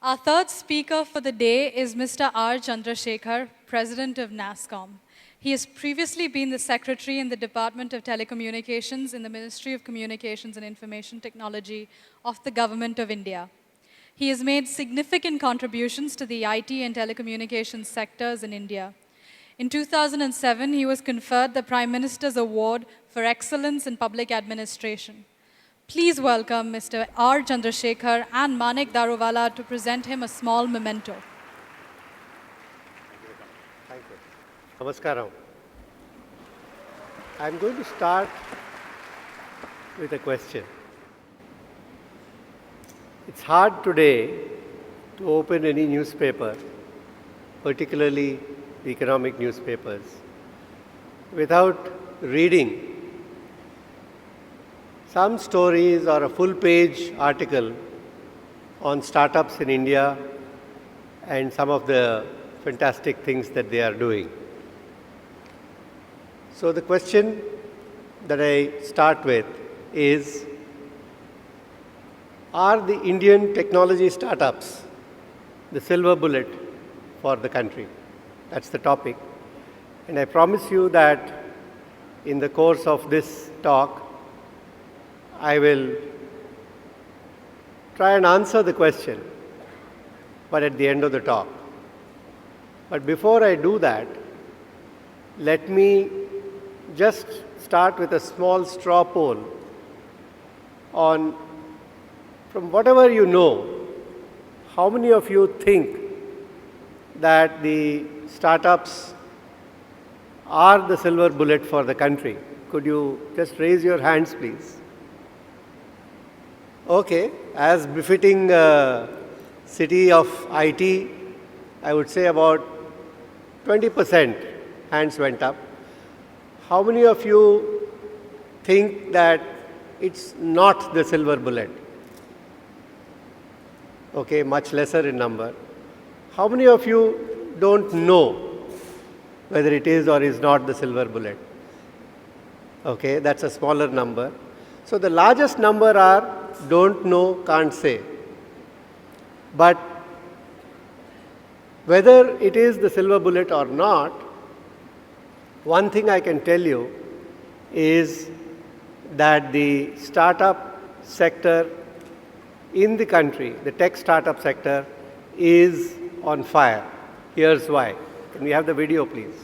Our third speaker for the day is Mr. R. Chandrashekhar, President of NASSCOM. He has previously been the Secretary in the Department of Telecommunications in the Ministry of Communications and Information Technology of the Government of India. He has made significant contributions to the IT and telecommunications sectors in India. In 2007, he was conferred the Prime Minister's Award for Excellence in Public Administration. Please welcome Mr. R. Chandrashekhar and Manik Daruwala to present him a small memento. Thank you. Namaskaram. I'm going to start with a question. It's hard today to open any newspaper, particularly the economic newspapers, without reading some stories or a full-page article on startups in India and some of the fantastic things that they are doing. So the question that I start with is, are the Indian technology startups the silver bullet for the country? That's the topic. And I promise you that in the course of this talk, I will try and answer the question, but at the end of the talk. But before I do that, let me just start with a small straw poll on, from whatever you know, how many of you think that the startups are the silver bullet for the country? Could you just raise your hands, please? Okay, as befitting city of IT, I would say about 20% hands went up. How many of you think that it's not the silver bullet? Okay, much lesser in number. How many of you don't know whether it is or is not the silver bullet? Okay, that's a smaller number. So the largest number are don't know, can't say. But whether it is the silver bullet or not, one thing I can tell you is that the startup sector in the country, the tech startup sector, is on fire. Here's why. Can we have the video, please?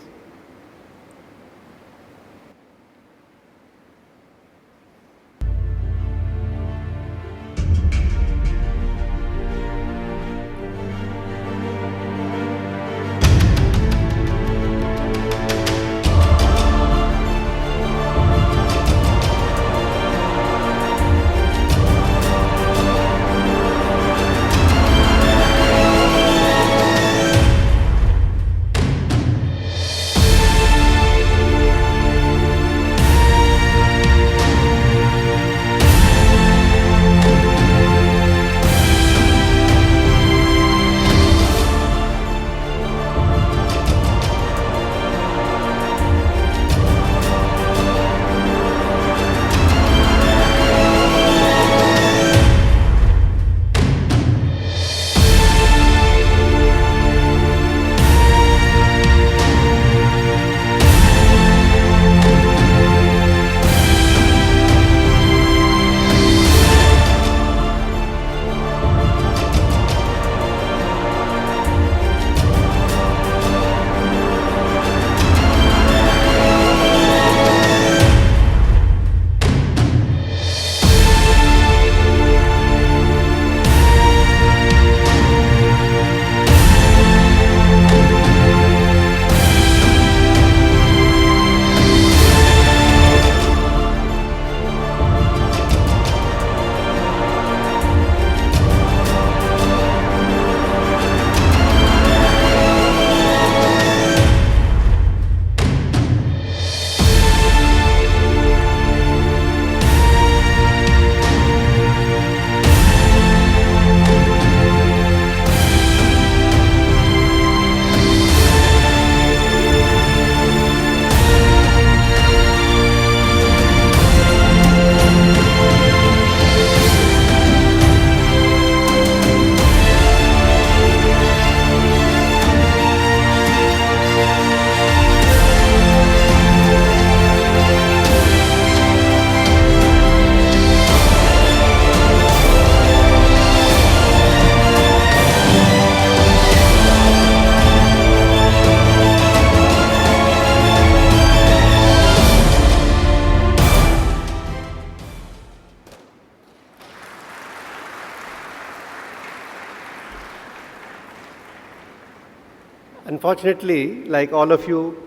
Unfortunately, like all of you,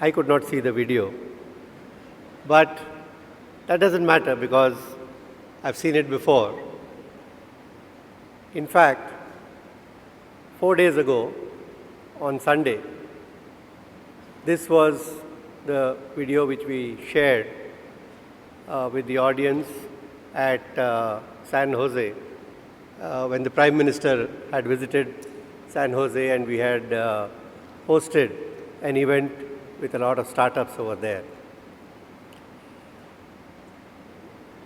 I could not see the video. But that doesn't matter because I've seen it before. In fact, 4 days ago, on Sunday, this was the video which we shared with the audience at San Jose when the Prime Minister had visited San Jose and we had hosted an event with a lot of startups over there.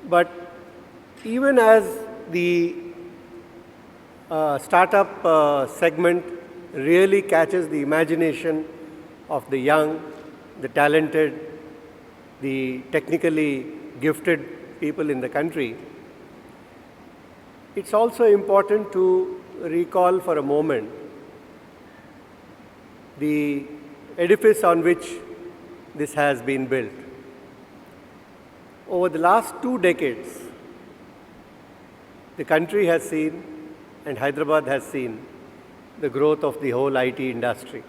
But even as the startup segment really catches the imagination of the young, the talented, the technically gifted people in the country, it's also important to recall for a moment the edifice on which this has been built. Over the last 2 decades, the country has seen and Hyderabad has seen the growth of the whole IT industry.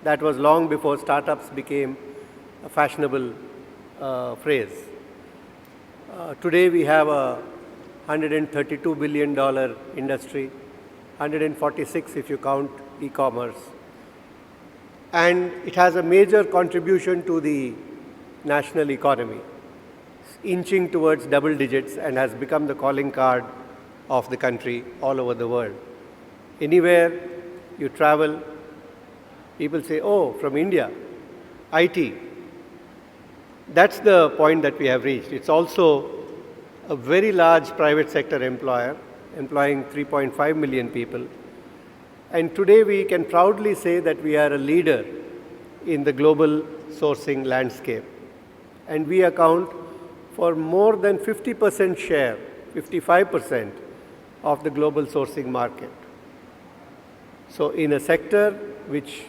That was long before startups became a fashionable phrase. Today we have a $132 billion industry, 146 if you count e-commerce. And it has a major contribution to the national economy, inching towards double digits and has become the calling card of the country all over the world. Anywhere you travel, people say, oh, from India, IT. That's the point that we have reached. It's also a very large private sector employer, employing 3.5 million people. And today we can proudly say that we are a leader in the global sourcing landscape. And we account for more than 50% share, 55% of the global sourcing market. So in a sector which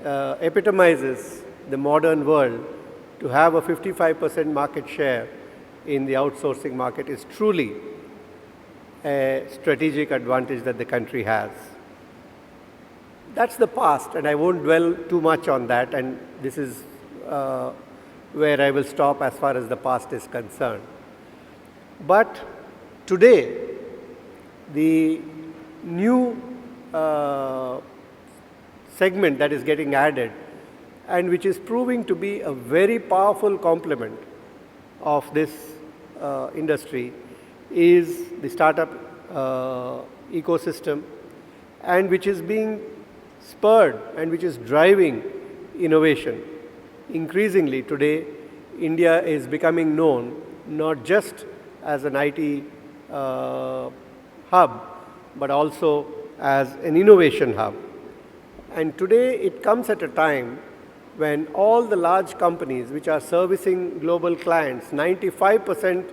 epitomizes the modern world, to have a 55% market share in the outsourcing market is truly a strategic advantage that the country has. That's the past, and I won't dwell too much on that, and this is where I will stop as far as the past is concerned. But today, the new segment that is getting added and which is proving to be a very powerful complement of this industry is the startup ecosystem, and which is being spurred and which is driving innovation. Increasingly today, India is becoming known not just as an IT hub, but also as an innovation hub. And today it comes at a time when all the large companies which are servicing global clients, 95%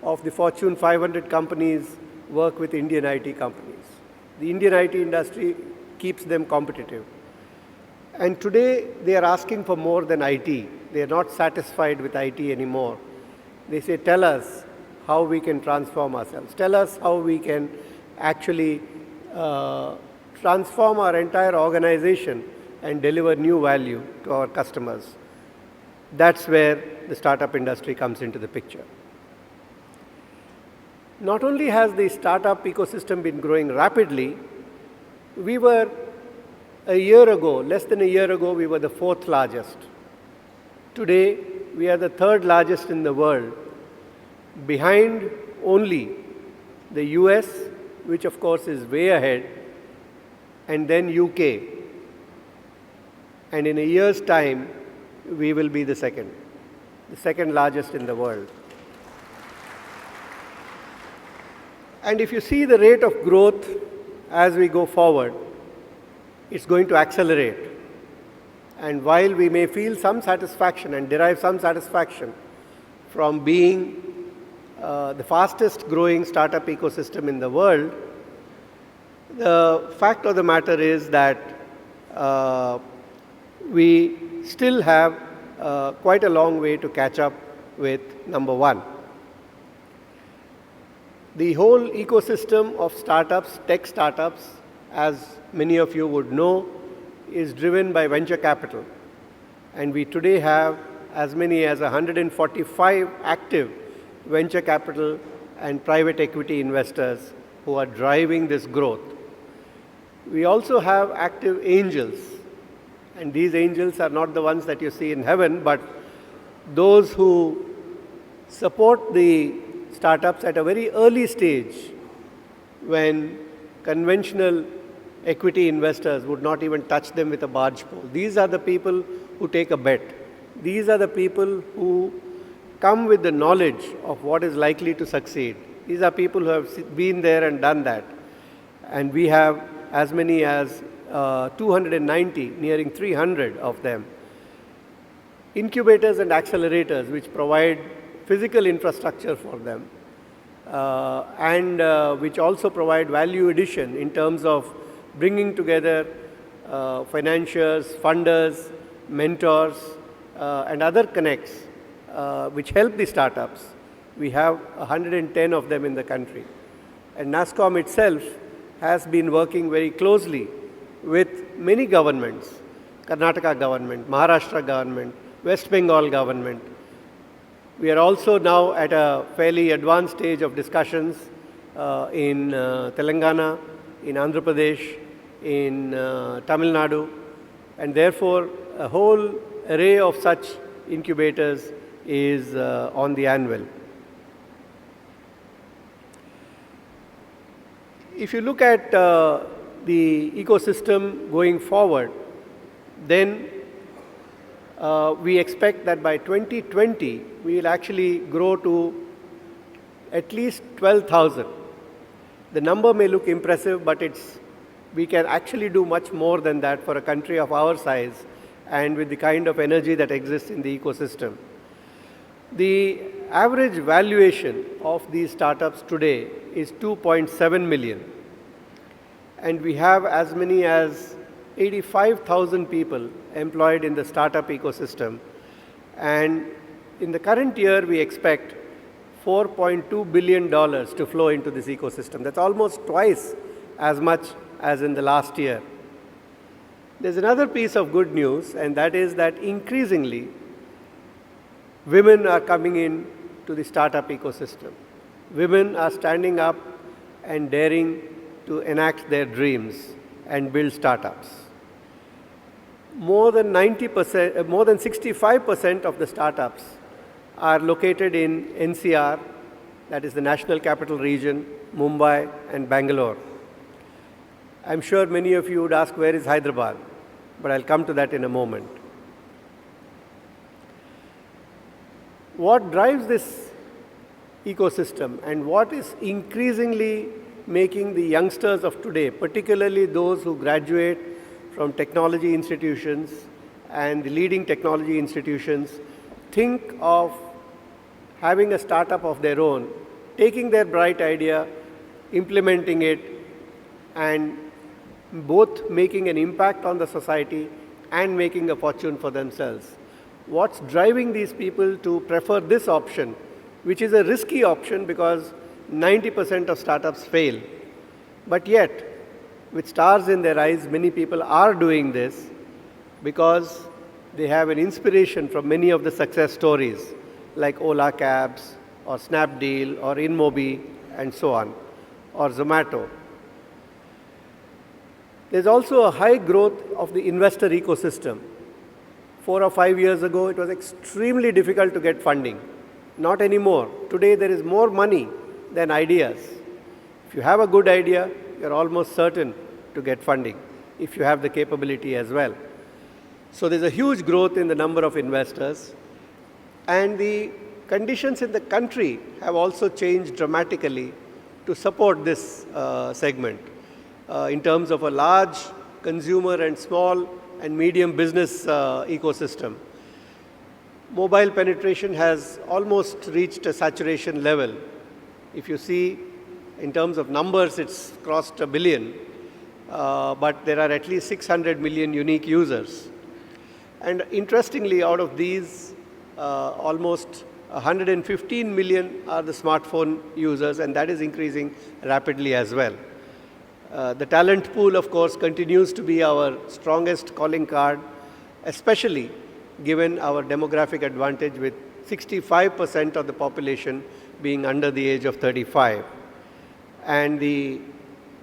of the Fortune 500 companies work with Indian IT companies. The Indian IT industry keeps them competitive. And today they are asking for more than IT. They are not satisfied with IT anymore. They say, tell us how we can transform ourselves. Tell us how we can actually transform our entire organization and deliver new value to our customers. That's where the startup industry comes into the picture. Not only has the startup ecosystem been growing rapidly, we were a year ago, less than a year ago, we were the 4th largest. Today, we are the 3rd largest in the world, behind only the US, which of course is way ahead, and then UK. And in a year's time, we will be the second largest in the world. And if you see the rate of growth as we go forward, it's going to accelerate. And while we may feel some satisfaction and derive some satisfaction from being the fastest growing startup ecosystem in the world, the fact of the matter is that we still have quite a long way to catch up with number 1. The whole ecosystem of startups, tech startups, as many of you would know, is driven by venture capital. And we today have as many as 145 active venture capital and private equity investors who are driving this growth. We also have active angels, and these angels are not the ones that you see in heaven, but those who support the startups at a very early stage when conventional equity investors would not even touch them with a barge pole. These are the people who take a bet. These are the people who come with the knowledge of what is likely to succeed. These are people who have been there and done that. And we have as many as 290, nearing 300 of them. Incubators and accelerators which provide physical infrastructure for them and which also provide value addition in terms of bringing together financiers, funders, mentors, and other connects which help the startups. We have 110 of them in the country. And NASSCOM itself has been working very closely with many governments, Karnataka government, Maharashtra government, West Bengal government. We are also now at a fairly advanced stage of discussions in Telangana, in Andhra Pradesh, in Tamil Nadu, and therefore a whole array of such incubators is on the anvil. If you look at the ecosystem going forward, then we expect that by 2020, we will actually grow to at least 12,000. The number may look impressive, but we can actually do much more than that for a country of our size and with the kind of energy that exists in the ecosystem. The average valuation of these startups today is 2.7 million. And we have as many as 85,000 people employed in the startup ecosystem. And in the current year, we expect $4.2 billion to flow into this ecosystem. That's almost twice as much as in the last year. There's another piece of good news, and that is that increasingly, women are coming in to the startup ecosystem. Women are standing up and daring to enact their dreams and build startups. More than 65% of the startups are located in NCR, that is the National Capital Region, Mumbai and Bangalore. I'm sure many of you would ask, where is Hyderabad? But I'll come to that in a moment. What drives this ecosystem and what is increasingly making the youngsters of today, particularly those who graduate from technology institutions and the leading technology institutions, think of having a startup of their own, taking their bright idea, implementing it, and both making an impact on the society and making a fortune for themselves. What's driving these people to prefer this option, which is a risky option because 90% of startups fail. But yet, with stars in their eyes, many people are doing this because they have an inspiration from many of the success stories like Ola Cabs or Snapdeal or InMobi and so on, or Zomato. There's also a high growth of the investor ecosystem. 4 or 5 years ago, it was extremely difficult to get funding. Not anymore. Today, there is more money than ideas. If you have a good idea, you're almost certain to get funding, if you have the capability as well. So there's a huge growth in the number of investors. And the conditions in the country have also changed dramatically to support this segment in terms of a large consumer and small and medium business ecosystem. Mobile penetration has almost reached a saturation level. If you see, in terms of numbers, it's crossed 1 billion, but there are at least 600 million unique users. And interestingly, out of these, almost 115 million are the smartphone users, and that is increasing rapidly as well. The talent pool, of course, continues to be our strongest calling card, especially given our demographic advantage with 65% of the population being under the age of 35. And the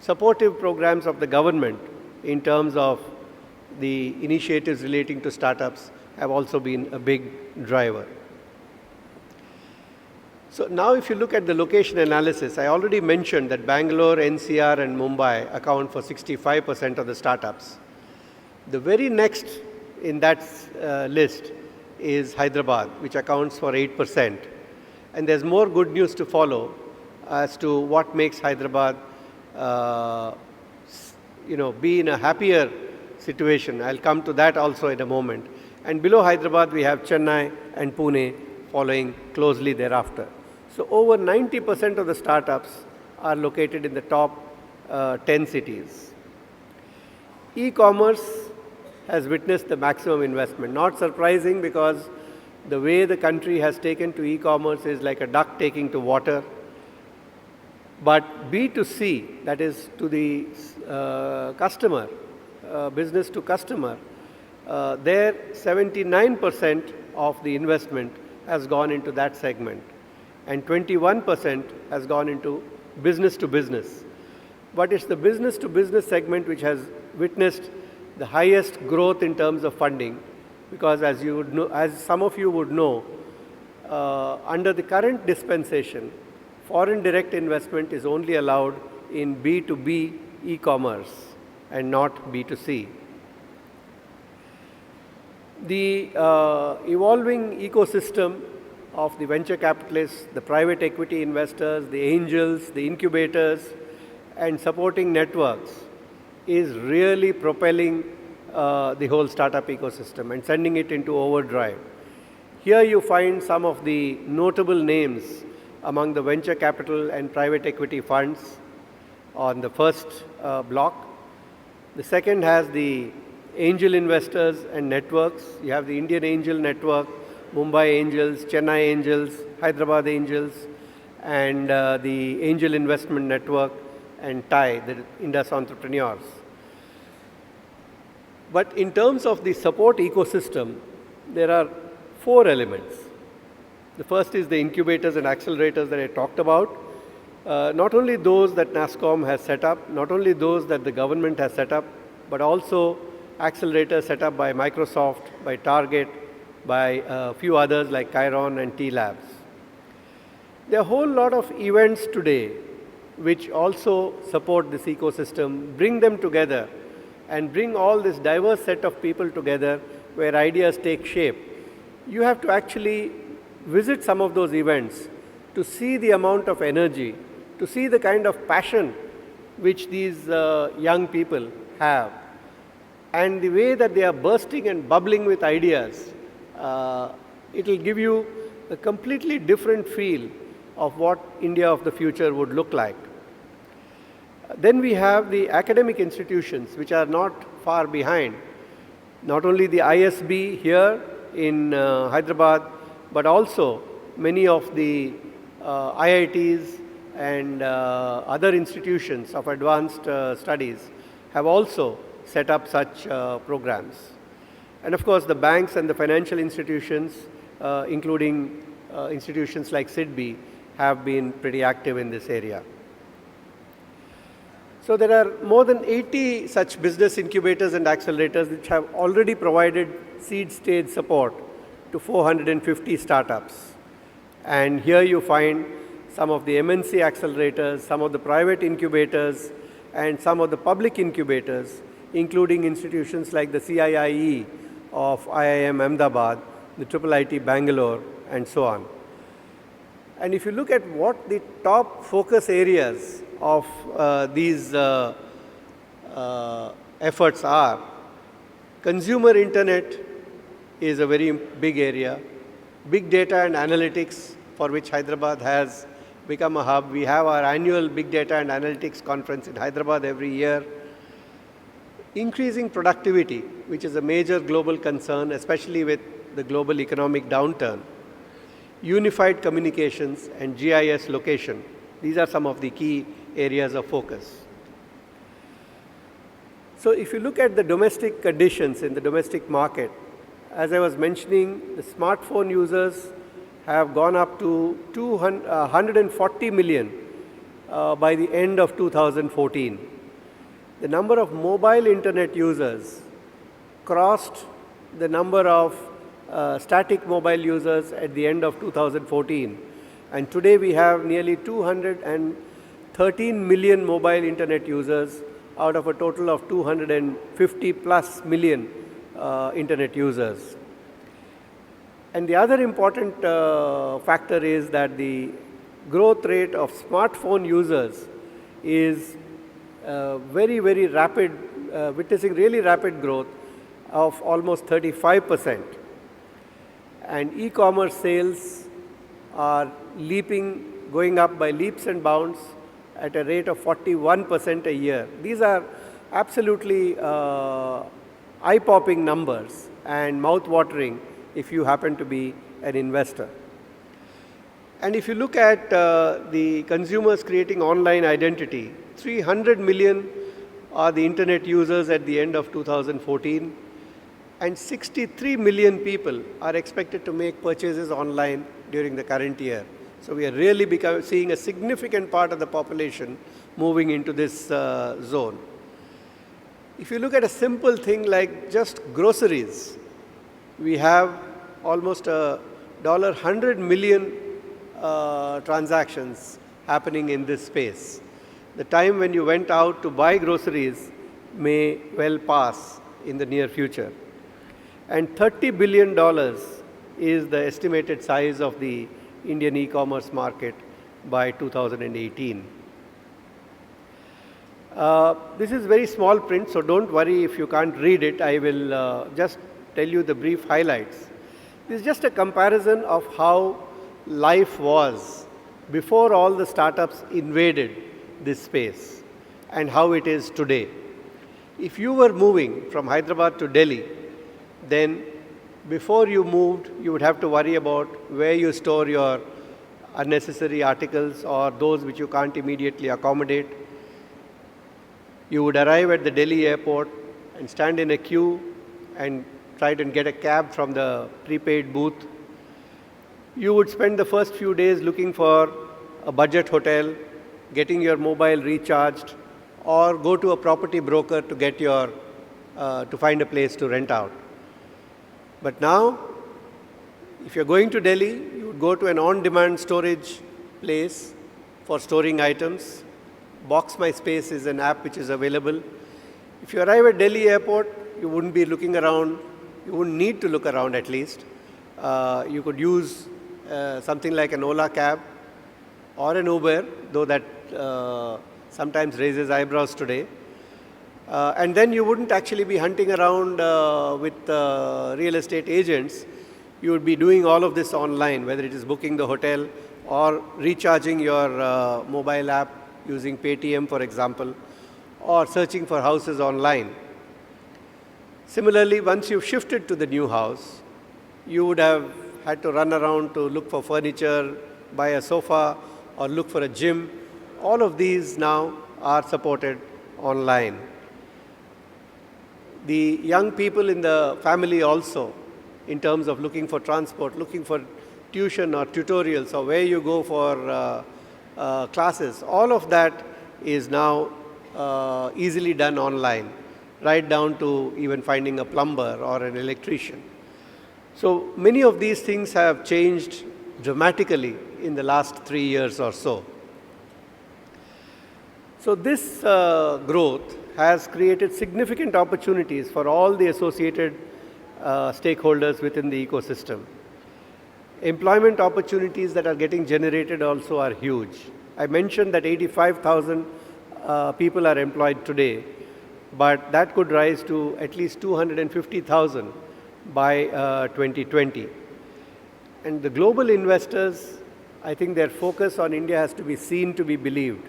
supportive programs of the government in terms of the initiatives relating to startups have also been a big driver. So now if you look at the location analysis, I already mentioned that Bangalore, NCR and Mumbai account for 65% of the startups. The very next in that list is Hyderabad, which accounts for 8%. And there's more good news to follow as to what makes Hyderabad be in a happier situation. I'll come to that also in a moment. And below Hyderabad, we have Chennai and Pune following closely thereafter. So over 90% of the startups are located in the top 10 cities. E-commerce has witnessed the maximum investment. Not surprising, because the way the country has taken to e-commerce is like a duck taking to water. But B2C, that is to the customer, business to customer, there 79% of the investment has gone into that segment, and 21% has gone into business to business. But it's the business to business segment which has witnessed the highest growth in terms of funding, because as you would know, as some of you would know, under the current dispensation, foreign direct investment is only allowed in B2B e-commerce and not B2C. The evolving ecosystem of the venture capitalists, the private equity investors, the angels, the incubators, and supporting networks is really propelling the whole startup ecosystem and sending it into overdrive. Here you find some of the notable names among the venture capital and private equity funds on the first block. The second has the angel investors and networks. You have the Indian Angel Network, Mumbai Angels, Chennai Angels, Hyderabad Angels, and the Angel Investment Network, and TIE, the Indus Entrepreneurs. But in terms of the support ecosystem, there are 4 elements. The first is the incubators and accelerators that I talked about. Not only those that NASSCOM has set up, not only those that the government has set up, but also accelerators set up by Microsoft, by Target, by a few others like Chiron and T-Labs. There are a whole lot of events today which also support this ecosystem, bring them together, and bring all this diverse set of people together where ideas take shape. You have to actually visit some of those events to see the amount of energy, to see the kind of passion which these young people have, and the way that they are bursting and bubbling with ideas. It will give you a completely different feel of what India of the future would look like. Then we have the academic institutions, which are not far behind. Not only the ISB here in Hyderabad, but also many of the IITs and other institutions of advanced studies have also set up such programs. And of course, the banks and the financial institutions, including institutions like SIDBI, have been pretty active in this area. So there are more than 80 such business incubators and accelerators which have already provided seed stage support to 450 startups. And here you find some of the MNC accelerators, some of the private incubators, and some of the public incubators, including institutions like the CIIE of IIM Ahmedabad, the IIIT Bangalore, and so on. And if you look at what the top focus areas of these efforts are, consumer internet is a very big area. Big data and analytics, for which Hyderabad has become a hub. We have our annual Big Data and Analytics Conference in Hyderabad every year. Increasing productivity, which is a major global concern, especially with the global economic downturn. Unified communications and GIS location. These are some of the key areas of focus. So if you look at the domestic conditions in the domestic market, as I was mentioning, the smartphone users have gone up to 140 million by the end of 2014. The number of mobile internet users crossed the number of static mobile users at the end of 2014. And today we have nearly 213 million mobile internet users out of a total of 250 plus million internet users. And the other important factor is that the growth rate of smartphone users is very, very rapid, witnessing really rapid growth of almost 35%. And e-commerce sales are going up by leaps and bounds at a rate of 41% a year. These are absolutely eye-popping numbers and mouth-watering if you happen to be an investor. And if you look at the consumers creating online identity, 300 million are the internet users at the end of 2014, and 63 million people are expected to make purchases online during the current year. So we are really seeing a significant part of the population moving into this zone. If you look at a simple thing like just groceries, we have almost $100 million transactions happening in this space. The time when you went out to buy groceries may well pass in the near future. And $30 billion is the estimated size of the Indian e-commerce market by 2018. This is very small print, so don't worry if you can't read it. I will just tell you the brief highlights. This is just a comparison of how life was before all the startups invaded this space and how it is today. If you were moving from Hyderabad to Delhi, then before you moved, you would have to worry about where you store your unnecessary articles or those which you can't immediately accommodate. You would arrive at the Delhi airport and stand in a queue and try to get a cab from the prepaid booth. You would spend the first few days looking for a budget hotel, getting your mobile recharged, or go to a property broker to get to find a place to rent out. But now, if you're going to Delhi, you would go to an on-demand storage place for storing items. Box My Space is an app which is available. If you arrive at Delhi airport, you wouldn't be looking around. You wouldn't need to look around at least. You could use something like an Ola cab or an Uber, though that sometimes raises eyebrows today. And then you wouldn't actually be hunting around with real estate agents. You would be doing all of this online, whether it is booking the hotel or recharging your mobile app using Paytm, for example, or searching for houses online. Similarly, once you've shifted to the new house, you would have had to run around to look for furniture, buy a sofa, or look for a gym. All of these now are supported online. The young people in the family also, in terms of looking for transport, looking for tuition or tutorials, or where you go for classes, all of that is now easily done online, right down to even finding a plumber or an electrician. So many of these things have changed dramatically in the last 3 years or so. So this growth has created significant opportunities for all the associated stakeholders within the ecosystem. Employment opportunities that are getting generated also are huge. I mentioned that 85,000 people are employed today, but that could rise to at least 250,000 by 2020. And the global investors, I think their focus on India has to be seen to be believed.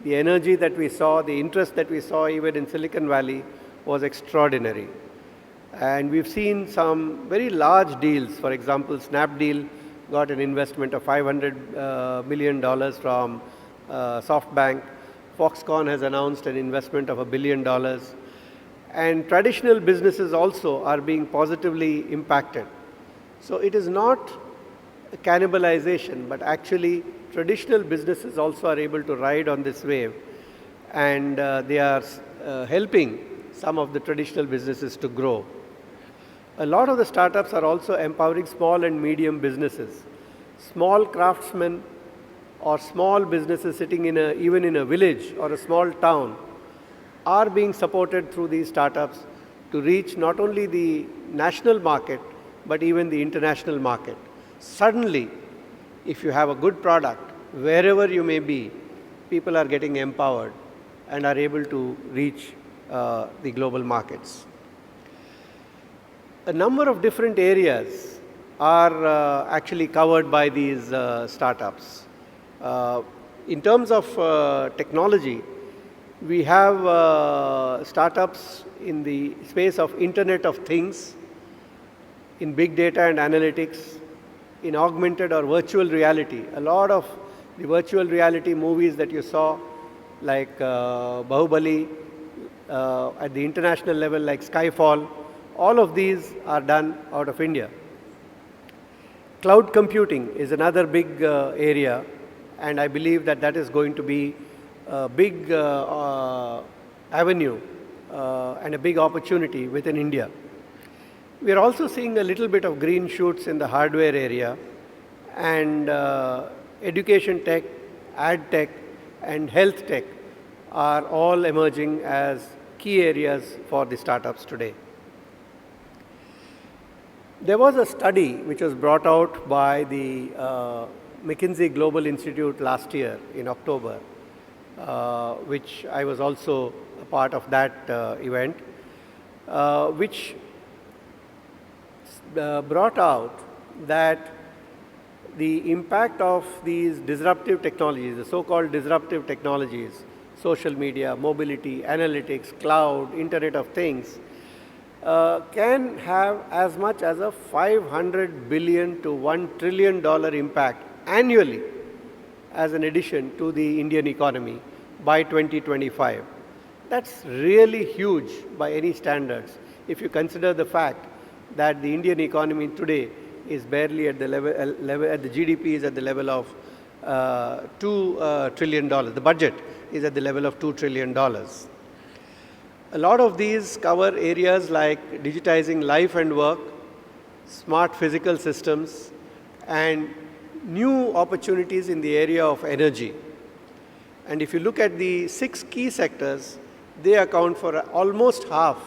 The energy that we saw, the interest that we saw even in Silicon Valley was extraordinary. And we've seen some very large deals. For example, Snapdeal got an investment of $500 million from SoftBank. Foxconn has announced an investment of $1 billion. And traditional businesses also are being positively impacted. So it is not a cannibalization, but actually traditional businesses also are able to ride on this wave, and they are helping some of the traditional businesses to grow. A lot of the startups are also empowering small and medium businesses. Small craftsmen or small businesses sitting even in a village or a small town are being supported through these startups to reach not only the national market, but even the international market. Suddenly, if you have a good product, wherever you may be, people are getting empowered and are able to reach the global markets. A number of different areas are actually covered by these startups. In terms of technology, we have startups in the space of Internet of Things, in big data and analytics, in augmented or virtual reality. A lot of the virtual reality movies that you saw, like Bahubali, at the international level, like Skyfall, all of these are done out of India. Cloud computing is another big area, and I believe that that is going to be a big avenue and a big opportunity within India. We are also seeing a little bit of green shoots in the hardware area, and education tech, ad tech, and health tech are all emerging as key areas for the startups today. There was a study which was brought out by the McKinsey Global Institute last year in October, which I was also a part of that event, which brought out that the impact of these disruptive technologies, the so-called disruptive technologies, social media, mobility, analytics, cloud, Internet of Things, can have as much as a $500 billion to $1 trillion impact annually as an addition to the Indian economy by 2025. That's really huge by any standards if you consider the fact that the Indian economy today is barely at the level the GDP is at the level of $2 trillion. The budget is at the level of $2 trillion. A lot of these cover areas like digitizing life and work, smart physical systems, and new opportunities in the area of energy. And if you look at the 6 key sectors, they account for almost half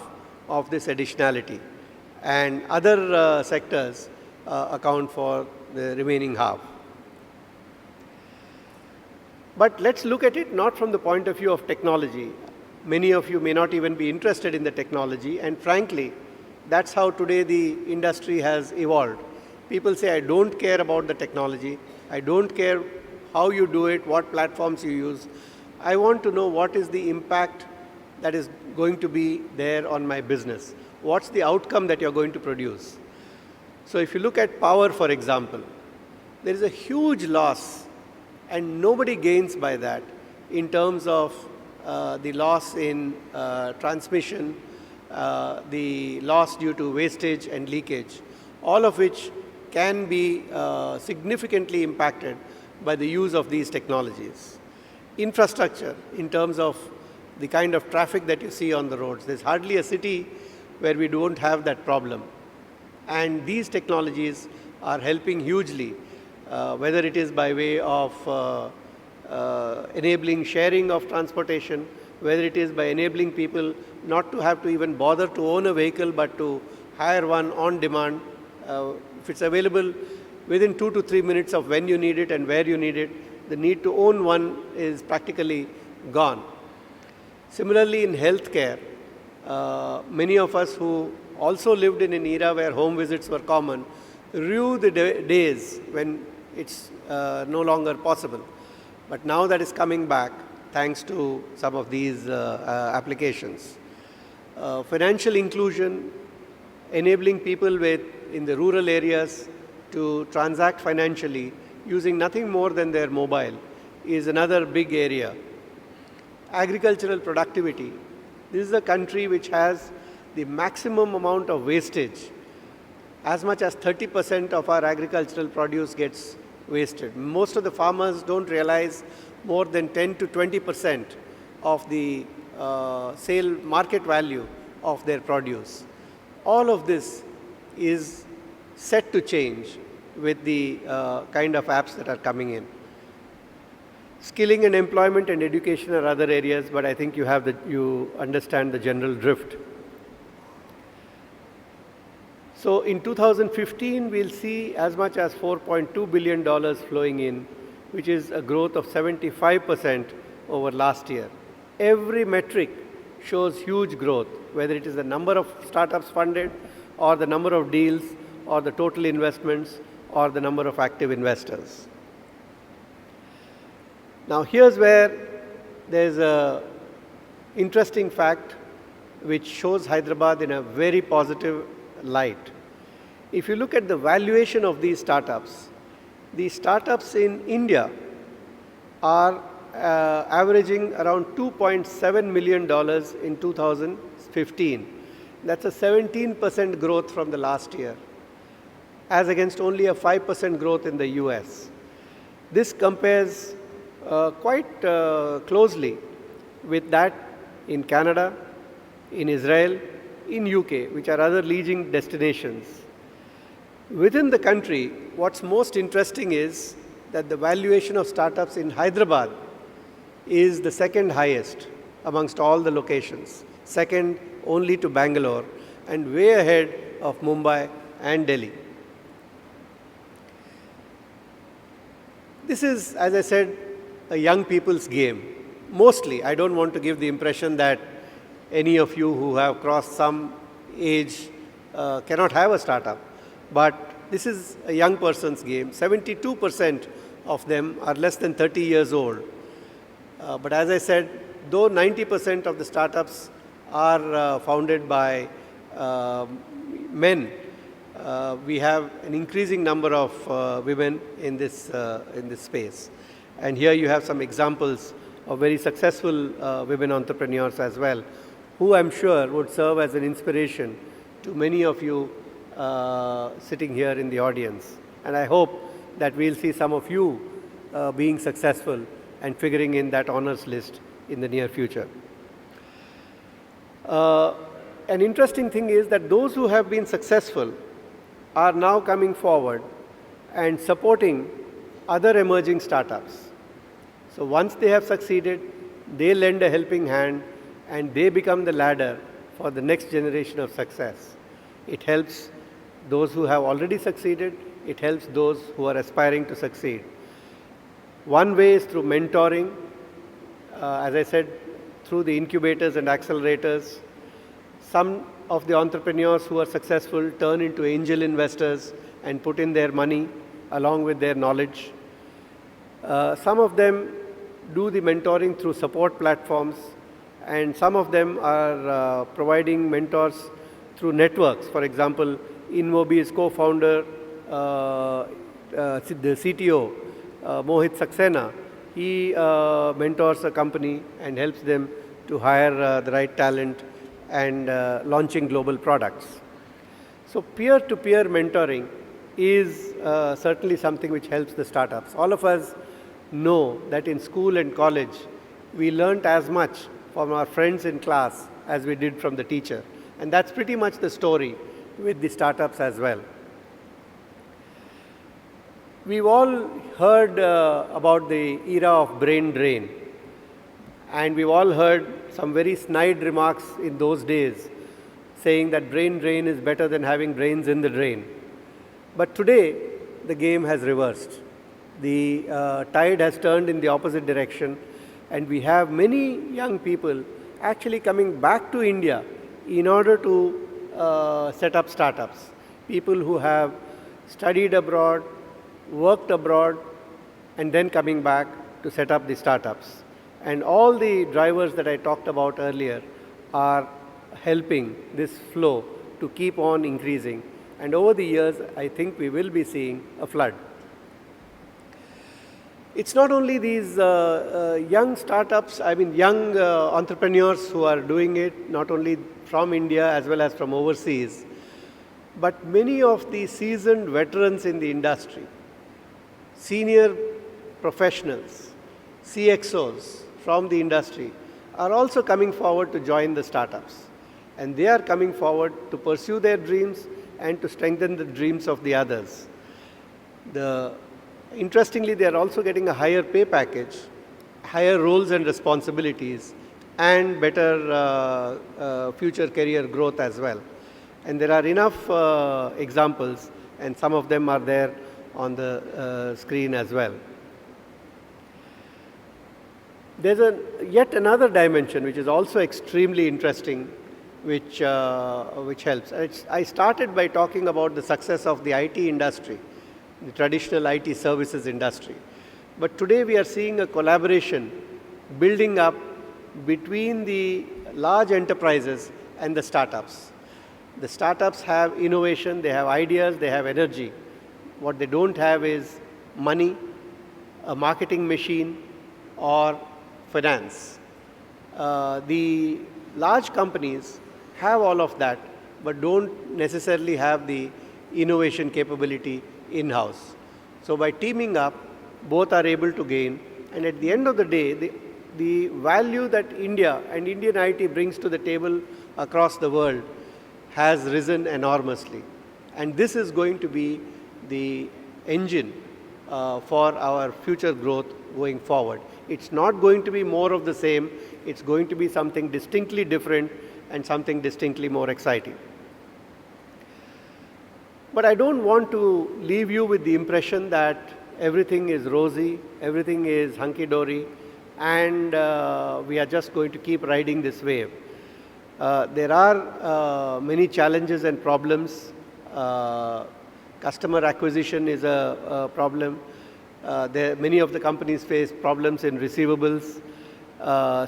of this additionality, and other sectors account for the remaining half. But let's look at it not from the point of view of technology. Many of you may not even be interested in the technology, and frankly, that's how today the industry has evolved. People say, I don't care about the technology, I don't care how you do it, what platforms you use. I want to know what is the impact that is going to be there on my business. What's the outcome that you're going to produce? So if you look at power, for example, there is a huge loss, and nobody gains by that in terms of the loss in transmission, the loss due to wastage and leakage, all of which can be significantly impacted by the use of these technologies. Infrastructure, in terms of the kind of traffic that you see on the roads, there's hardly a city where we don't have that problem. And these technologies are helping hugely, whether it is by way of enabling sharing of transportation, whether it is by enabling people not to have to even bother to own a vehicle, but to hire one on demand. If it's available within 2 to 3 minutes of when you need it and where you need it, the need to own one is practically gone. Similarly, in healthcare, many of us who also lived in an era where home visits were common rue the days when it's no longer possible. But now that is coming back thanks to some of these applications. Financial inclusion, enabling people in the rural areas to transact financially using nothing more than their mobile is another big area. Agricultural productivity, This is a country which has the maximum amount of wastage. As much as 30% of our agricultural produce gets wasted. Most of the farmers don't realize more than 10 to 20% of the sale market value of their produce. All of this is set to change with the kind of apps that are coming in. Skilling and employment and education are other areas, but I think you understand the general drift. So in 2015, we'll see as much as $4.2 billion flowing in, which is a growth of 75% over last year. Every metric shows huge growth, whether it is the number of startups funded, or the number of deals, or the total investments, or the number of active investors. Now here's where there's an interesting fact which shows Hyderabad in a very positive light. If you look at the valuation of these startups in India are averaging around $2.7 million in 2015. That's a 17% growth from the last year, as against only a 5% growth in the US. This compares quite closely with that in Canada, in Israel, in UK, which are other leading destinations. Within the country, what's most interesting is that the valuation of startups in Hyderabad is the second highest amongst all the locations, second only to Bangalore, and way ahead of Mumbai and Delhi. This is, as I said, a young people's game. Mostly, I don't want to give the impression that any of you who have crossed some age cannot have a startup. But this is a young person's game. 72% of them are less than 30 years old. But as I said, though 90% of the startups are founded by men, we have an increasing number of women in this space. And here you have some examples of very successful women entrepreneurs as well, who I'm sure would serve as an inspiration to many of you sitting here in the audience. And I hope that we'll see some of you being successful and figuring in that honors list in the near future. An interesting thing is that those who have been successful are now coming forward and supporting other emerging startups. So once they have succeeded, they lend a helping hand and they become the ladder for the next generation of success. It helps those who have already succeeded, it helps those who are aspiring to succeed. One way is through mentoring, as I said, through the incubators and accelerators. Some of the entrepreneurs who are successful turn into angel investors and put in their money along with their knowledge. Some of them do the mentoring through support platforms, and some of them are providing mentors through networks. For example, InMobi's co-founder, the CTO, Mohit Saxena, he mentors a company and helps them to hire the right talent and launching global products. So peer-to-peer mentoring is certainly something which helps the startups. All of us know that in school and college, we learnt as much from our friends in class as we did from the teacher. And that's pretty much the story with the startups as well. We've all heard about the era of brain drain. And we've all heard some very snide remarks in those days saying that brain drain is better than having brains in the drain. But today, the game has reversed. The tide has turned in the opposite direction, and we have many young people actually coming back to India in order to set up startups. People who have studied abroad, worked abroad, and then coming back to set up the startups. And all the drivers that I talked about earlier are helping this flow to keep on increasing. And over the years, I think we will be seeing a flood. It's not only these young startups, young entrepreneurs who are doing it, not only from India as well as from overseas, but many of the seasoned veterans in the industry, senior professionals, CXOs from the industry are also coming forward to join the startups. And they are coming forward to pursue their dreams and to strengthen the dreams of the others. Interestingly, they are also getting a higher pay package, higher roles and responsibilities, and better future career growth as well. And there are enough examples, and some of them are there on the screen as well. There's yet another dimension which is also extremely interesting, which helps. I started by talking about the success of the IT industry, the traditional IT services industry. But today we are seeing a collaboration building up between the large enterprises and the startups. The startups have innovation, they have ideas, they have energy. What they don't have is money, a marketing machine, or finance. The large companies have all of that, but don't necessarily have the innovation capability in-house. So by teaming up, both are able to gain, and at the end of the day, the value that India and Indian IT brings to the table across the world has risen enormously. And this is going to be the engine for our future growth going forward. It's not going to be more of the same, it's going to be something distinctly different and something distinctly more exciting. But I don't want to leave you with the impression that everything is rosy, everything is hunky-dory, and we are just going to keep riding this wave. There are many challenges and problems. Customer acquisition is a problem. Many of the companies face problems in receivables.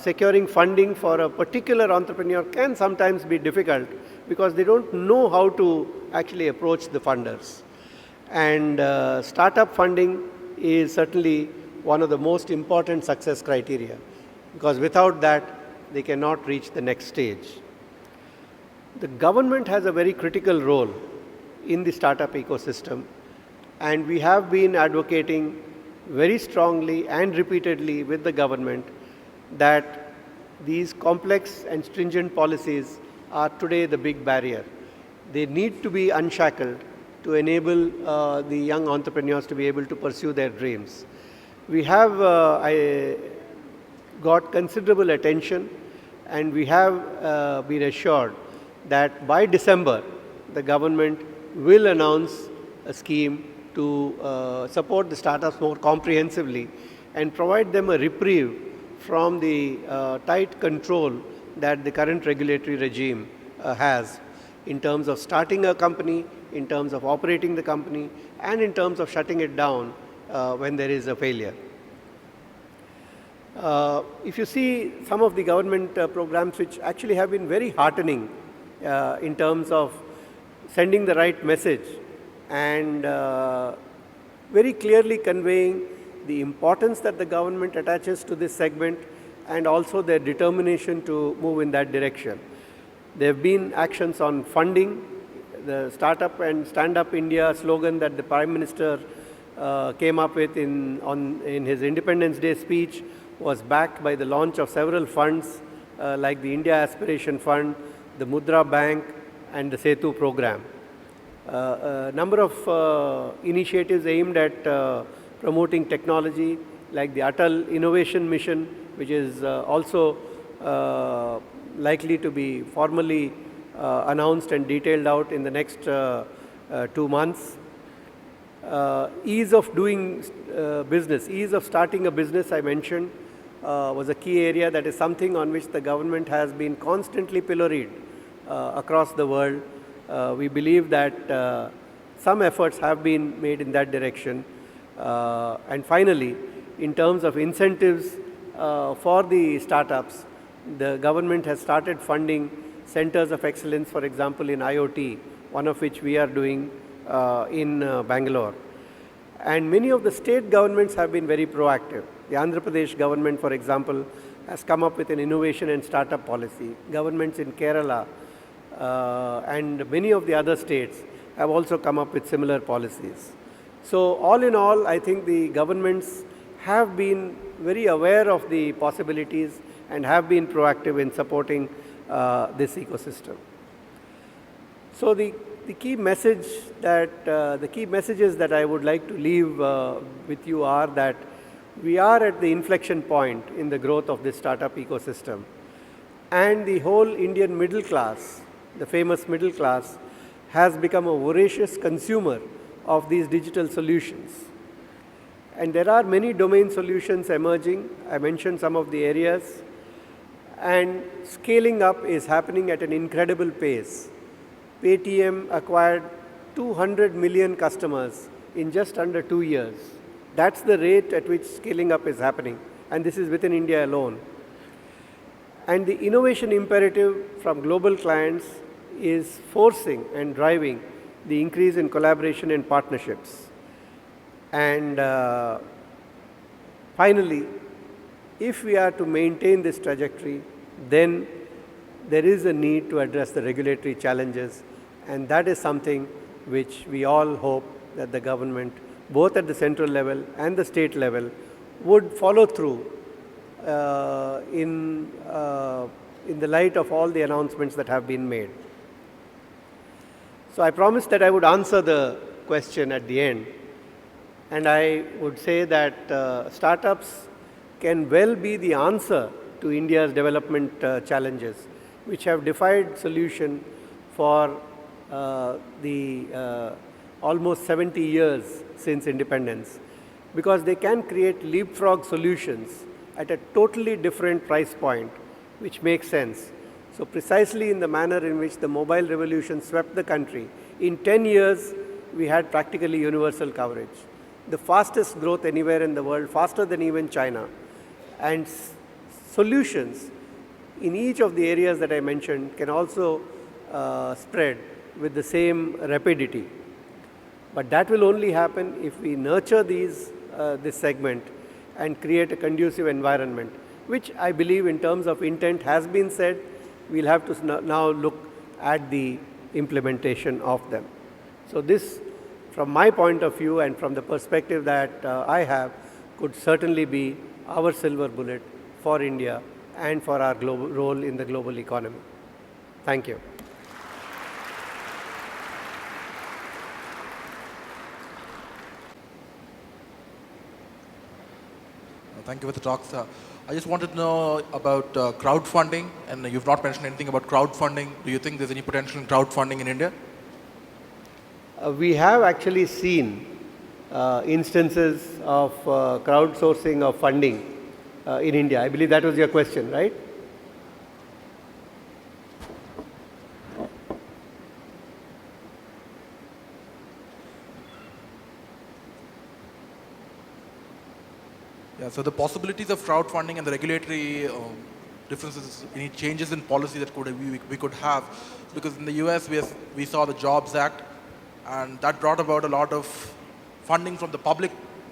Securing funding for a particular entrepreneur can sometimes be difficult because they don't know how to actually approach the funders. And startup funding is certainly one of the most important success criteria, because without that, they cannot reach the next stage. The government has a very critical role in the startup ecosystem, and we have been advocating very strongly and repeatedly with the government that these complex and stringent policies are today the big barrier. They need to be unshackled to enable the young entrepreneurs to be able to pursue their dreams. We have got considerable attention, and we have been assured that by December, the government will announce a scheme to support the startups more comprehensively and provide them a reprieve from the tight control that the current regulatory regime has in terms of starting a company, in terms of operating the company, and in terms of shutting it down when there is a failure. If you see some of the government programs which actually have been very heartening in terms of sending the right message and very clearly conveying the importance that the government attaches to this segment and also their determination to move in that direction. There have been actions on funding. The Startup and Stand Up India slogan that the Prime Minister came up with in his Independence Day speech was backed by the launch of several funds like the India Aspiration Fund, the Mudra Bank, and the Setu program. A number of initiatives aimed at promoting technology like the Atal Innovation Mission, which is also likely to be formally announced and detailed out in the next 2 months. Ease of doing business, ease of starting a business, I mentioned, was a key area. That is something on which the government has been constantly pilloried across the world. We believe that some efforts have been made in that direction. And finally, in terms of incentives for the startups, the government has started funding centers of excellence, for example, in IoT, one of which we are doing in Bangalore. And many of the state governments have been very proactive. The Andhra Pradesh government, for example, has come up with an innovation and startup policy. Governments in Kerala and many of the other states have also come up with similar policies. So all in all, I think the governments have been very aware of the possibilities and have been proactive in supporting this ecosystem. So the key messages that I would like to leave with you are that we are at the inflection point in the growth of this startup ecosystem, and the whole Indian middle class, the famous middle class, has become a voracious consumer of these digital solutions. And there are many domain solutions emerging. I mentioned some of the areas, and scaling up is happening at an incredible pace. Paytm acquired 200 million customers in just under 2 years. That's the rate at which scaling up is happening, and this is within India alone. And the innovation imperative from global clients is forcing and driving the increase in collaboration and partnerships. And finally, if we are to maintain this trajectory, then there is a need to address the regulatory challenges, and that is something which we all hope that the government, both at the central level and the state level, would follow through in the light of all the announcements that have been made. So I promised that I would answer the question at the end, and I would say that startups can well be the answer to India's development challenges, which have defied solution for the almost 70 years since independence, because they can create leapfrog solutions at a totally different price point, which makes sense. So precisely in the manner in which the mobile revolution swept the country, in 10 years, we had practically universal coverage. The fastest growth anywhere in the world, faster than even China. And solutions in each of the areas that I mentioned can also spread with the same rapidity. But that will only happen if we nurture this segment and create a conducive environment, which I believe in terms of intent has been said. We'll have to now look at the implementation of them. So this, from my point of view and from the perspective that I have, could certainly be our silver bullet for India and for our global role in the global economy. Thank you. Thank you for the talk, sir. I just wanted to know about crowdfunding, and you've not mentioned anything about crowdfunding. Do you think there's any potential in crowdfunding in India? We have actually seen instances of crowdsourcing of funding in India. I believe that was your question, right? Yeah, so the possibilities of crowdfunding and the regulatory differences, any changes in policy that we could have, because in the US we saw the Jobs Act, and that brought about a lot of funding from the public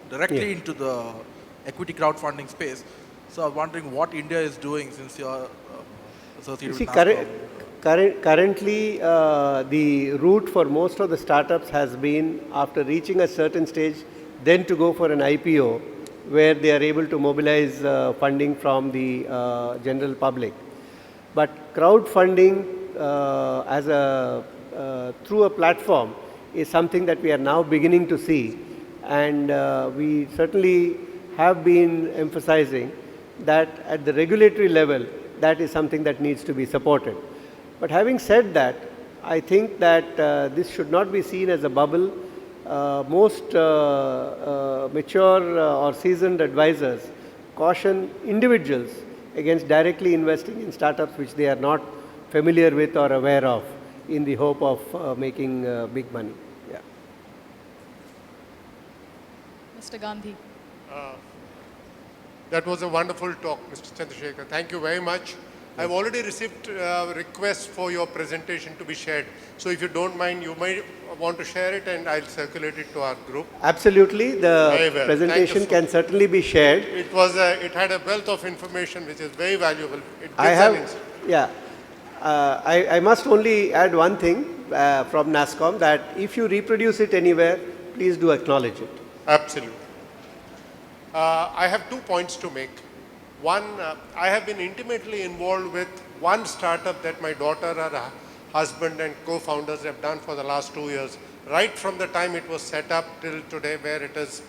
directly into the equity crowdfunding space. So I'm wondering what India is doing, since you're associated with NASSCOM. Currently, the route for most of the startups has been, after reaching a certain stage, then to go for an IPO, where they are able to mobilize funding from the general public. But crowdfunding through a platform is something that we are now beginning to see, and we certainly have been emphasizing that at the regulatory level, that is something that needs to be supported. But having said that, I think that this should not be seen as a bubble. Most mature or seasoned advisors caution individuals against directly investing in startups which they are not familiar with or aware of, in the hope of making big money. Yeah. Mr. Gandhi. That was a wonderful talk, Mr. Chandrashekhar. Thank you very much. I've already received requests for your presentation to be shared. So if you don't mind, you might want to share it and I'll circulate it to our group. Absolutely. The Very well. presentation Thank you so can certainly be shared. It had a wealth of information which is very valuable. It I gives have, an insight. yeah. I must only add one thing from NASSCOM, that if you reproduce it anywhere, please do acknowledge it. Absolutely. I have 2 points to make. One, I have been intimately involved with one startup that my daughter, her husband and co-founders have done for the last 2 years, right from the time it was set up till today, where it is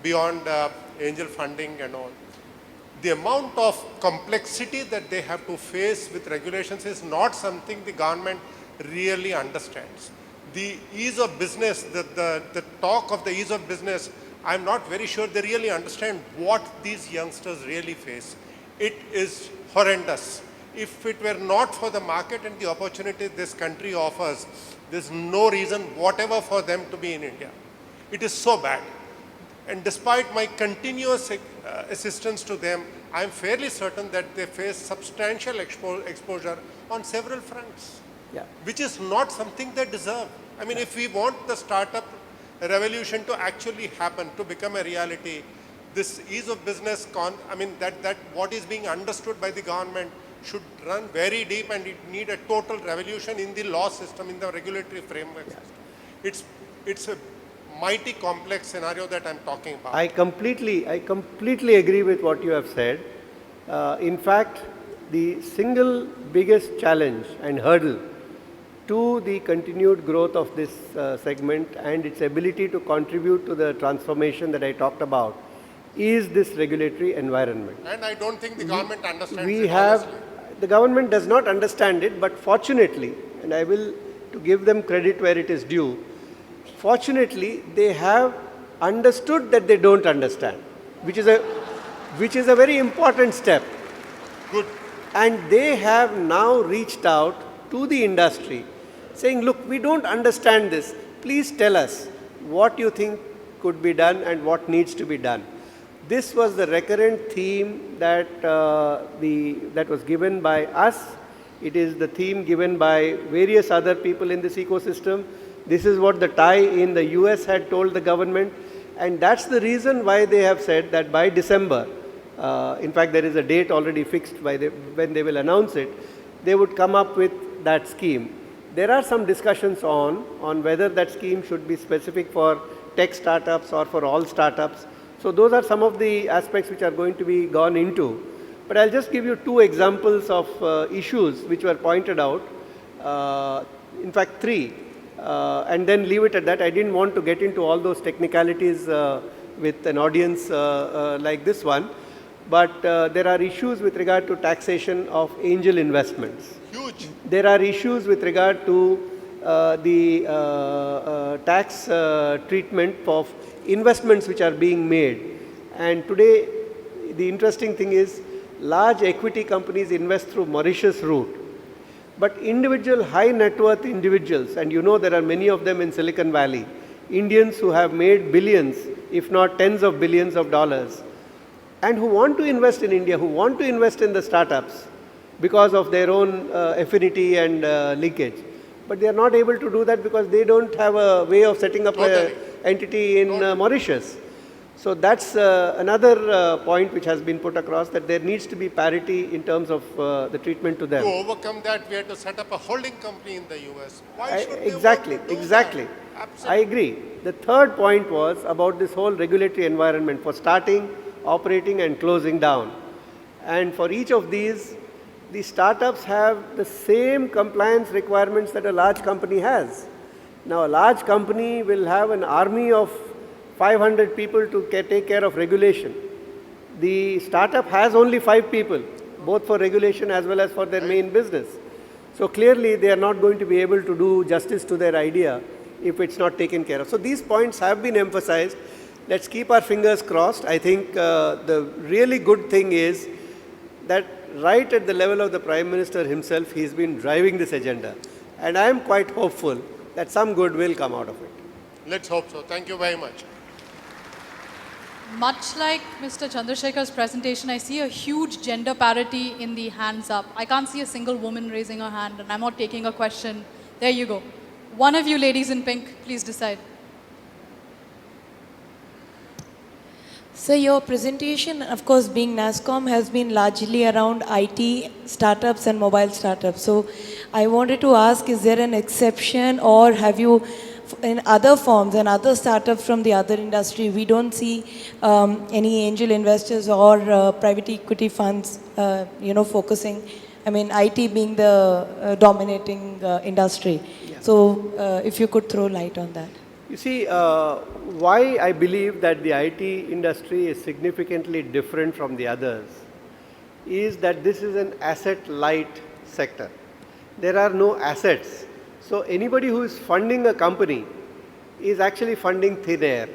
beyond angel funding and all. The amount of complexity that they have to face with regulations is not something the government really understands. The ease of business, the talk of the ease of business, I'm not very sure they really understand what these youngsters really face. It is horrendous. If it were not for the market and the opportunity this country offers, there's no reason whatever for them to be in India. It is so bad. And despite my continuous assistance to them, I'm fairly certain that they face substantial exposure on several fronts, which is not something they deserve. I mean, if we want the startup revolution to actually happen, to become a reality, this ease of business, that what is being understood by the government should run very deep, and it need a total revolution in the law system, in the regulatory framework system. It's a mighty complex scenario that I'm talking about. I completely agree with what you have said. In fact, the single biggest challenge and hurdle to the continued growth of this segment and its ability to contribute to the transformation that I talked about is this regulatory environment. And I don't think the government understands We it, have, honestly. the government does not understand it, but fortunately, and I will to give them credit where it is due, fortunately, they have understood that they don't understand, which is a very important step. Good. And they have now reached out to the industry saying, look, we don't understand this. Please tell us what you think could be done and what needs to be done. This was the recurrent theme that, that was given by us. It is the theme given by various other people in this ecosystem. This is what the TIE in the US had told the government. And that's the reason why they have said that by December, in fact, there is a date already fixed when they will announce it, they would come up with that scheme. There are some discussions on whether that scheme should be specific for tech startups or for all startups. So those are some of the aspects which are going to be gone into. But I'll just give you 2 examples of issues which were pointed out. In fact, 3. And then leave it at that. I didn't want to get into all those technicalities with an audience like this one. But there are issues with regard to taxation of angel investments. Huge. There are issues with regard to the tax treatment of investments which are being made. And today, the interesting thing is, large equity companies invest through Mauritius route. But individual high net worth individuals, and you know there are many of them in Silicon Valley, Indians who have made billions, if not tens of billions of dollars, and who want to invest in India, who want to invest in the startups because of their own affinity and linkage. But they are not able to do that because they don't have a way of setting up an entity in Mauritius. So that's another point which has been put across, that there needs to be parity in terms of the treatment to them. To overcome that, we had to set up a holding company in the US. Why should they Exactly, want to do exactly. that? I Absolutely. agree. The third point was about this whole regulatory environment for starting, operating and closing down. And for each of these, the startups have the same compliance requirements that a large company has. Now, a large company will have an army of 500 people to take care of regulation. The startup has only 5 people, both for regulation as well as for their main business. So clearly, they are not going to be able to do justice to their idea if it's not taken care of. So these points have been emphasized. Let's keep our fingers crossed. I think the really good thing is that right at the level of the Prime Minister himself, he's been driving this agenda. And I am quite hopeful that some good will come out of it. Let's hope so. Thank you very much. Much like Mr. Chandrasekhar's presentation, I see a huge gender parity in the hands up. I can't see a single woman raising her hand, and I'm not taking a question. There you go. One of you ladies in pink, please decide. So your presentation, of course, being NASSCOM, has been largely around IT startups and mobile startups. So I wanted to ask, is there an exception, or have you, in other forms and other startups from the other industry, we don't see any angel investors or private equity funds, focusing, I mean, IT being the dominating industry. Yeah. So if you could throw light on that. You see, why I believe that the IT industry is significantly different from the others is that this is an asset-light sector. There are no assets. So anybody who is funding a company is actually funding thin air.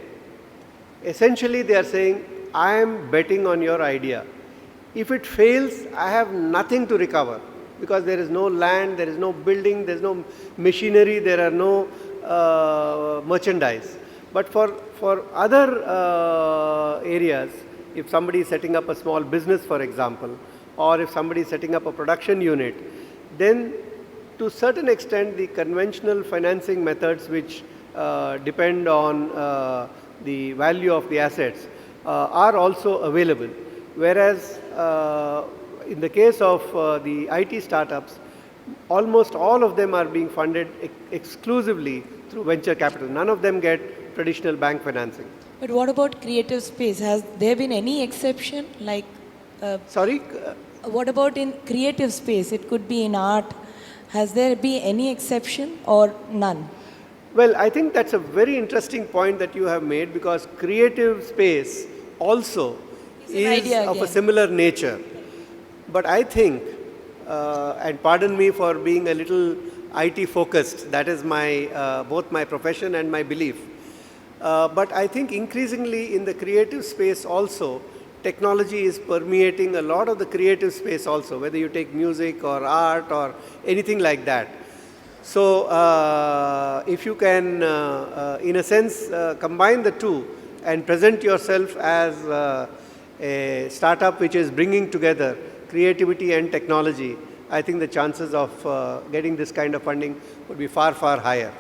Essentially, they are saying, I am betting on your idea. If it fails, I have nothing to recover because there is no land, there is no building, there is no machinery, there are no merchandise. But for other areas, if somebody is setting up a small business, for example, or if somebody is setting up a production unit, then to a certain extent the conventional financing methods which depend on the value of the assets are also available. Whereas in the case of the IT startups, almost all of them are being funded exclusively through venture capital. None of them get traditional bank financing. But what about creative space? Has there been any exception? Like, Sorry? What about in creative space? It could be in art. Has there been any exception or none? Well, I think that's a very interesting point that you have made because creative space also is of a similar nature. But I think, and pardon me for being a little IT focused, that is my both my profession and my belief. But I think increasingly in the creative space also, technology is permeating a lot of the creative space also, whether you take music or art or anything like that. So if you can, in a sense, combine the two and present yourself as a startup which is bringing together creativity and technology, I think the chances of getting this kind of funding would be far, far higher.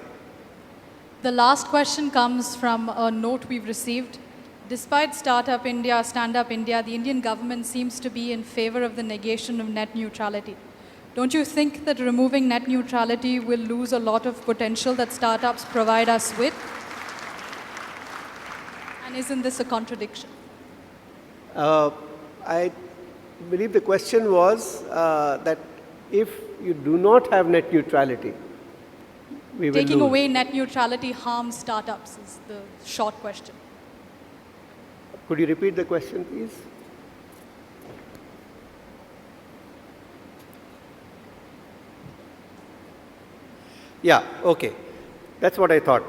The last question comes from a note we've received. Despite Startup India, Stand Up India, the Indian government seems to be in favor of the negation of net neutrality. Don't you think that removing net neutrality will lose a lot of potential that startups provide us with? And isn't this a contradiction? I believe the question was that if you do not have net neutrality, we will Taking lose. away net neutrality harms startups is the short question. Could you repeat the question, please? Yeah, okay. That's what I thought.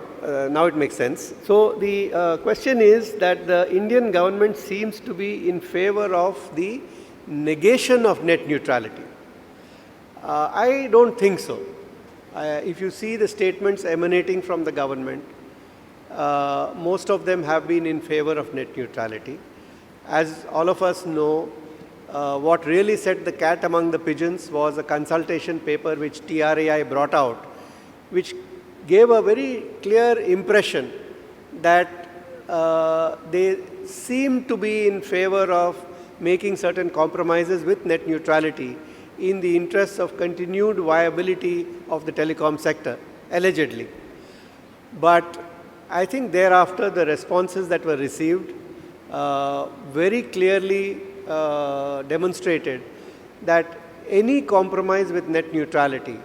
Now it makes sense. So the question is that the Indian government seems to be in favor of the negation of net neutrality. I don't think so. If you see the statements emanating from the government, most of them have been in favor of net neutrality. As all of us know, what really set the cat among the pigeons was a consultation paper which TRAI brought out, which gave a very clear impression that they seem to be in favor of making certain compromises with net neutrality in the interests of continued viability of the telecom sector, allegedly. But I think thereafter the responses that were received very clearly demonstrated that any compromise with net neutrality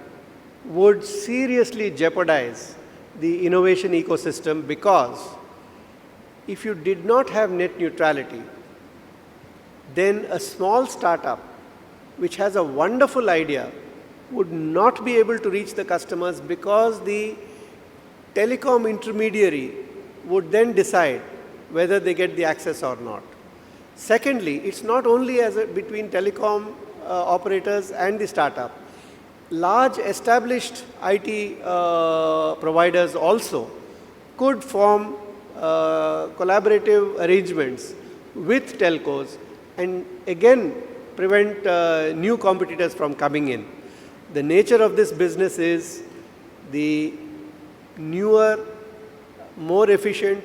would seriously jeopardize the innovation ecosystem, because if you did not have net neutrality, then a small startup which has a wonderful idea would not be able to reach the customers, because the telecom intermediary would then decide whether they get the access or not. Secondly, it's not only between telecom operators and the startup. Large established IT providers also could form collaborative arrangements with telcos and again prevent new competitors from coming in. The nature of this business is the newer, more efficient,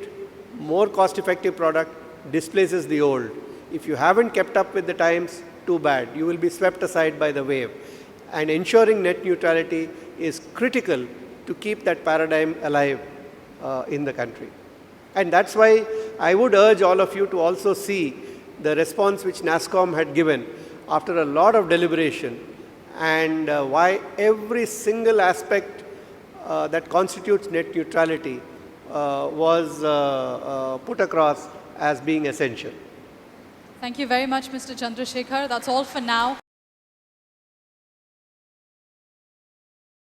more cost-effective product displaces the old. If you haven't kept up with the times, too bad. You will be swept aside by the wave. And ensuring net neutrality is critical to keep that paradigm alive in the country. And that's why I would urge all of you to also see the response which NASSCOM had given after a lot of deliberation and why every single aspect that constitutes net neutrality was put across as being essential. Thank you very much, Mr. Chandrashekhar. That's all for now.